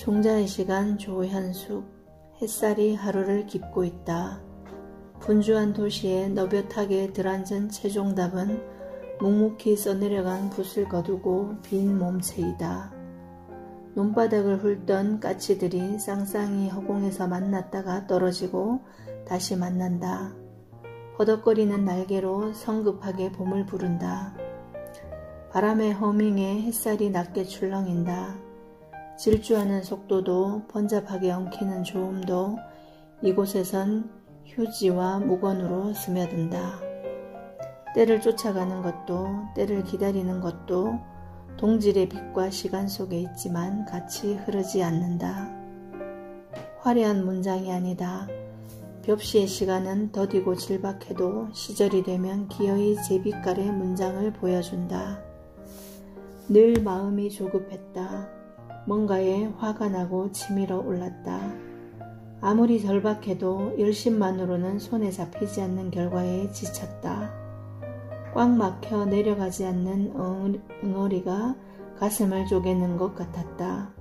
종자의 시간 조현숙. 햇살이 하루를 깊고 있다. 분주한 도시에 너볕하게 들앉은 최종답은 묵묵히 써내려간 붓을 거두고 빈 몸체이다. 논바닥을 훑던 까치들이 쌍쌍이 허공에서 만났다가 떨어지고 다시 만난다. 퍼덕거리는 날개로 성급하게 봄을 부른다. 바람의 허밍에 햇살이 낮게 출렁인다. 질주하는 속도도 번잡하게 엉키는 조음도 이곳에선 휴지와 무건으로 스며든다. 때를 쫓아가는 것도 때를 기다리는 것도 동질의 빛과 시간 속에 있지만 같이 흐르지 않는다. 화려한 문장이 아니다. 벽시의 시간은 더디고 질박해도 시절이 되면 기어이 제빛깔의 문장을 보여준다. 늘 마음이 조급했다. 뭔가에 화가 나고 치밀어 올랐다. 아무리 절박해도 열심만으로는 손에 잡히지 않는 결과에 지쳤다. 꽉 막혀 내려가지 않는 응어리가 가슴을 쪼개는 것 같았다.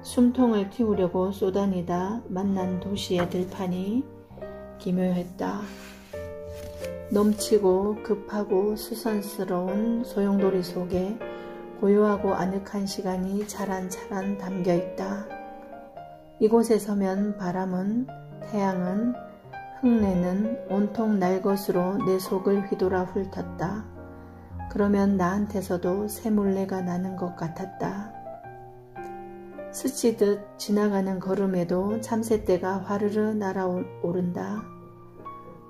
숨통을 틔우려고 쏘다니다 만난 도시의 들판이 기묘했다. 넘치고 급하고 수선스러운 소용돌이 속에 고요하고 아늑한 시간이 차란차란 담겨있다. 이곳에 서면 바람은, 태양은, 흙내는 온통 날 것으로 내 속을 휘돌아 훑었다. 그러면 나한테서도 새물레가 나는 것 같았다. 스치듯 지나가는 걸음에도 참새떼가 화르르 날아오른다.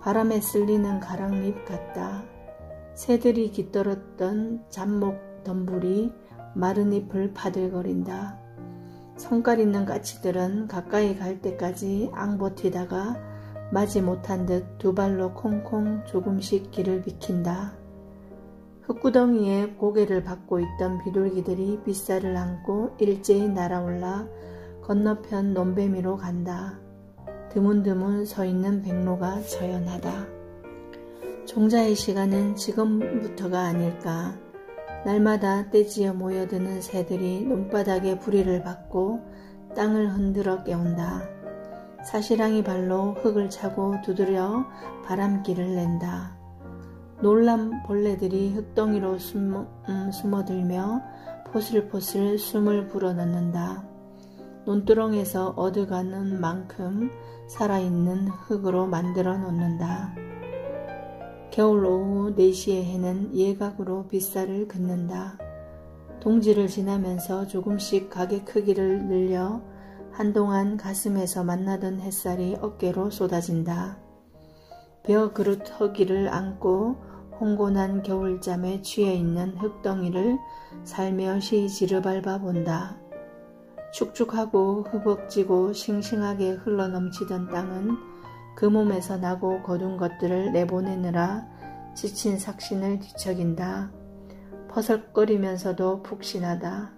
바람에 쓸리는 가랑잎 같다. 새들이 깃들었던 잡목 덤불이 마른 잎을 파들거린다. 성깔 있는 까치들은 가까이 갈 때까지 앙버티다가 마지 못한 듯 두 발로 콩콩 조금씩 길을 비킨다. 흙구덩이에 고개를 받고 있던 비둘기들이 빗살을 안고 일제히 날아올라 건너편 논배미로 간다. 드문드문 서있는 백로가 처연하다. 종자의 시간은 지금부터가 아닐까. 날마다 떼지어 모여드는 새들이 논바닥에 부리를 받고 땅을 흔들어 깨운다. 사시랑이 발로 흙을 차고 두드려 바람길을 낸다. 놀란 벌레들이 흙덩이로 숨어들며 포슬포슬 숨을 불어넣는다. 논두렁에서 얻어가는 만큼 살아있는 흙으로 만들어 놓는다. 겨울 오후 4시의 해는 예각으로 빗살을 긋는다. 동지를 지나면서 조금씩 가게 크기를 늘려 한동안 가슴에서 만나던 햇살이 어깨로 쏟아진다. 벼 그릇 허기를 안고 홍곤한 겨울잠에 취해 있는 흙덩이를 살며시 지르밟아 본다. 축축하고 허벅지고 싱싱하게 흘러넘치던 땅은 그 몸에서 나고 거둔 것들을 내보내느라 지친 삭신을 뒤척인다. 퍼석거리면서도 푹신하다.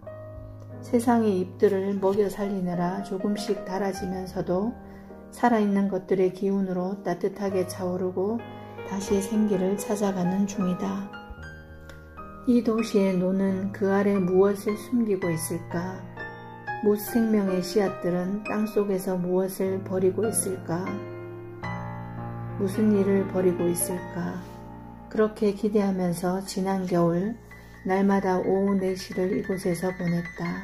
세상의 잎들을 먹여 살리느라 조금씩 닳아지면서도 살아있는 것들의 기운으로 따뜻하게 차오르고 다시 생기를 찾아가는 중이다. 이 도시의 논은 그 아래 무엇을 숨기고 있을까? 무생명의 씨앗들은 땅속에서 무엇을 버리고 있을까? 무슨 일을 벌이고 있을까? 그렇게 기대하면서 지난 겨울 날마다 오후 4시를 이곳에서 보냈다.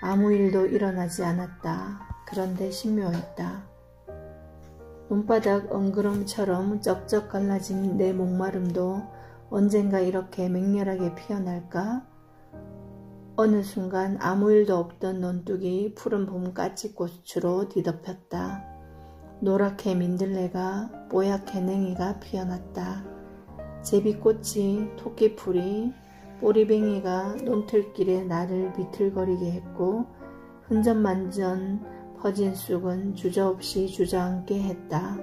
아무 일도 일어나지 않았다. 그런데 신묘했다. 논바닥 엉그럼처럼 쩍쩍 갈라진 내 목마름도 언젠가 이렇게 맹렬하게 피어날까? 어느 순간 아무 일도 없던 논둑이 푸른 봄까치꽃으로 뒤덮였다. 노랗게 민들레가 뽀얗게 냉이가 피어났다. 제비꽃이 토끼풀이 꼬리뱅이가 논틀길에 나를 비틀거리게 했고 흔적만전 퍼진 쑥은 주저없이 주저앉게 했다.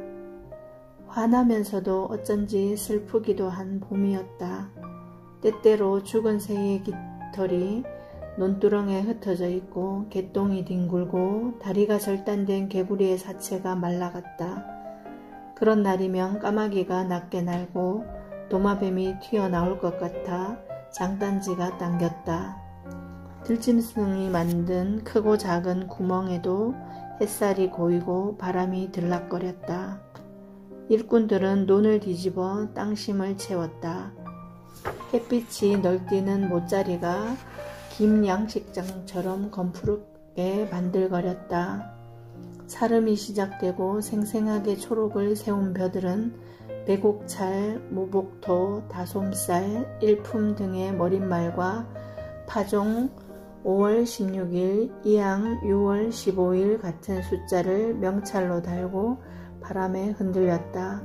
화나면서도 어쩐지 슬프기도 한 봄이었다. 때때로 죽은 새의 깃털이 논두렁에 흩어져 있고 개똥이 뒹굴고 다리가 절단된 개구리의 사체가 말라갔다. 그런 날이면 까마귀가 낮게 날고 도마뱀이 튀어나올 것 같아 장단지가 당겼다. 들짐승이 만든 크고 작은 구멍에도 햇살이 고이고 바람이 들락거렸다. 일꾼들은 논을 뒤집어 땅심을 채웠다. 햇빛이 널뛰는 못자리가 김 양식장처럼 검푸르게 반들거렸다. 사름이 시작되고 생생하게 초록을 세운 벼들은 배곡찰, 무복토, 다솜살, 일품 등의 머릿말과 파종 5월 16일, 이양 6월 15일 같은 숫자를 명찰로 달고 바람에 흔들렸다.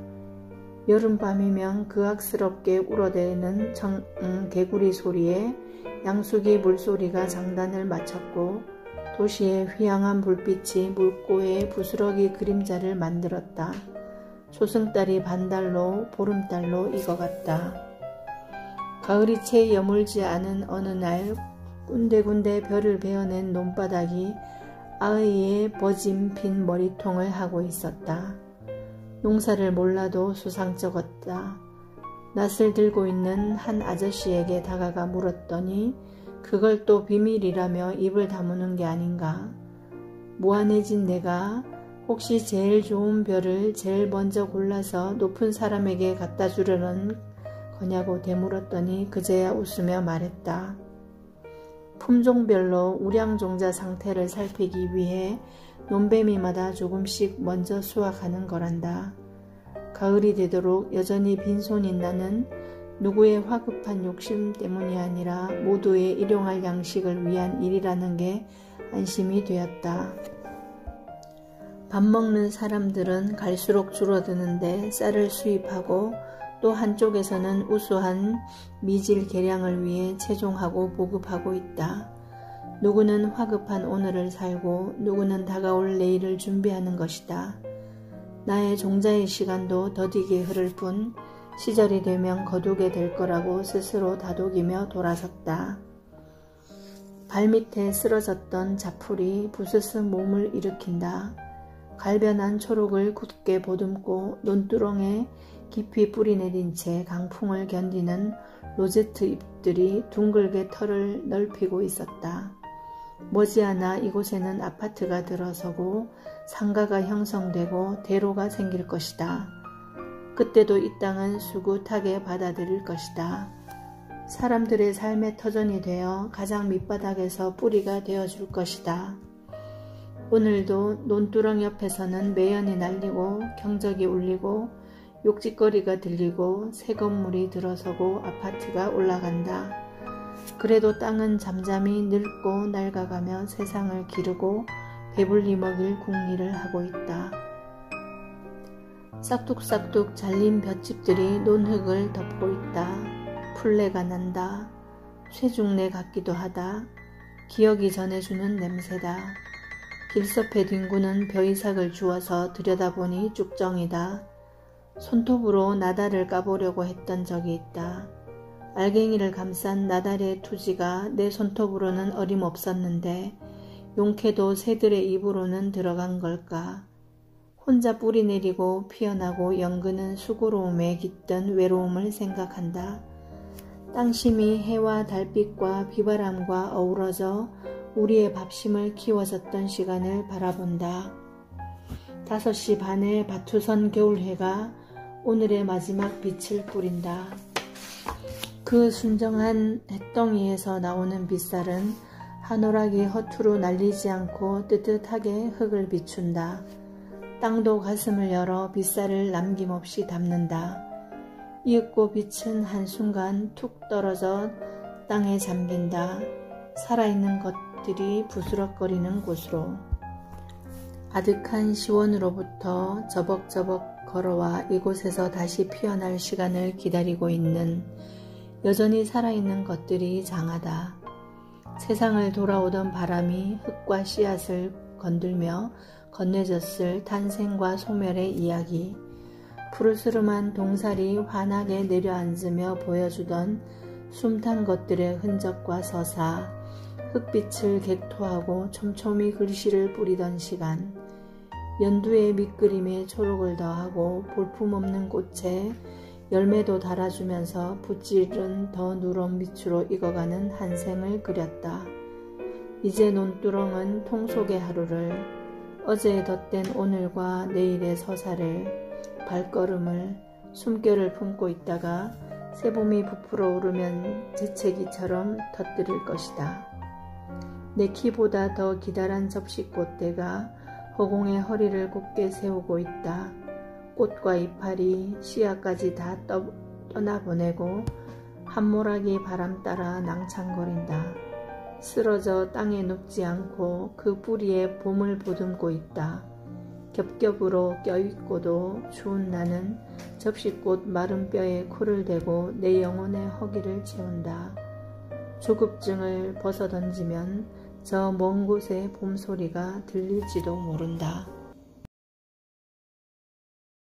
여름밤이면 그악스럽게 울어대는 개구리 소리에 양수기 물소리가 장단을 마쳤고 도시의 휘황한 불빛이 물고의 부스러기 그림자를 만들었다. 조승달이 반달로 보름달로 익어갔다. 가을이 채 여물지 않은 어느 날 군데군데 별을 베어낸 논바닥이 아이의 버짐 핀 머리통을 하고 있었다. 농사를 몰라도 수상쩍었다. 낫을 들고 있는 한 아저씨에게 다가가 물었더니 그걸 또 비밀이라며 입을 다무는 게 아닌가. 무안해진 내가 혹시 제일 좋은 별을 제일 먼저 골라서 높은 사람에게 갖다 주려는 거냐고 되물었더니 그제야 웃으며 말했다. 품종별로 우량종자 상태를 살피기 위해 논배미마다 조금씩 먼저 수확하는 거란다. 가을이 되도록 여전히 빈손인 나는 누구의 화급한 욕심 때문이 아니라 모두의 일용할 양식을 위한 일이라는 게 안심이 되었다. 밥 먹는 사람들은 갈수록 줄어드는데 쌀을 수입하고 또 한쪽에서는 우수한 미질 개량을 위해 채종하고 보급하고 있다. 누구는 화급한 오늘을 살고 누구는 다가올 내일을 준비하는 것이다. 나의 종자의 시간도 더디게 흐를 뿐 시절이 되면 거두게 될 거라고 스스로 다독이며 돌아섰다. 발밑에 쓰러졌던 자풀이 부스스 몸을 일으킨다. 갈변한 초록을 굳게 보듬고 논두렁에 깊이 뿌리내린 채 강풍을 견디는 로제트 잎들이 둥글게 털을 넓히고 있었다. 머지않아 이곳에는 아파트가 들어서고 상가가 형성되고 대로가 생길 것이다. 그때도 이 땅은 수굿하게 받아들일 것이다. 사람들의 삶의 터전이 되어 가장 밑바닥에서 뿌리가 되어줄 것이다. 오늘도 논두렁 옆에서는 매연이 날리고 경적이 울리고 욕짓거리가 들리고 새 건물이 들어서고 아파트가 올라간다. 그래도 땅은 잠잠히 늙고 낡아가며 세상을 기르고 배불리 먹일 궁리를 하고 있다. 싹둑싹둑 잘린 볏짚들이 논흙을 덮고 있다. 풀내가 난다. 쇠중내 같기도 하다. 기억이 전해주는 냄새다. 길섭에 뒹구는 벼이삭을 주워서 들여다보니 쭉정이다. 손톱으로 나달을 까보려고 했던 적이 있다. 알갱이를 감싼 나달의 투지가 내 손톱으로는 어림없었는데 용케도 새들의 입으로는 들어간 걸까. 혼자 뿌리 내리고 피어나고 연그는 수고로움에 깃든 외로움을 생각한다. 땅심이 해와 달빛과 비바람과 어우러져 우리의 밥심을 키워줬던 시간을 바라본다. 5시 반에 바투선 겨울해가 오늘의 마지막 빛을 뿌린다. 그 순정한 햇덩이에서 나오는 빗살은 한오락이 허투루 날리지 않고 뜨뜻하게 흙을 비춘다. 땅도 가슴을 열어 빗살을 남김없이 담는다. 이윽고 빛은 한순간 툭 떨어져 땅에 잠긴다. 살아있는 것들이 부스럭거리는 곳으로. 아득한 시원으로부터 저벅저벅 걸어와 이곳에서 다시 피어날 시간을 기다리고 있는 여전히 살아있는 것들이 장하다. 세상을 돌아오던 바람이 흙과 씨앗을 건들며 건네졌을 탄생과 소멸의 이야기. 푸르스름한 동살이 환하게 내려앉으며 보여주던 숨탄 것들의 흔적과 서사, 흙빛을 객토하고 촘촘히 글씨를 뿌리던 시간, 연두의 밑그림에 초록을 더하고 볼품없는 꽃에 열매도 달아주면서 붓질은 더 누런 밑으로 익어가는 한 생을 그렸다. 이제 논두렁은 통속의 하루를, 어제에 덧댄 오늘과 내일의 서사를, 발걸음을, 숨결을 품고 있다가 새봄이 부풀어 오르면 재채기처럼 터뜨릴 것이다. 내 키보다 더 기다란 접시꽃대가 허공에 허리를 곧게 세우고 있다. 꽃과 이파리, 씨앗까지 다 떠나보내고 한모락이 바람 따라 낭창거린다. 쓰러져 땅에 눕지 않고 그 뿌리에 봄을 보듬고 있다. 겹겹으로 껴있고도 추운 나는 접시꽃 마른 뼈에 코를 대고 내 영혼의 허기를 채운다. 조급증을 벗어던지면 저 먼 곳의 봄소리가 들릴지도 모른다.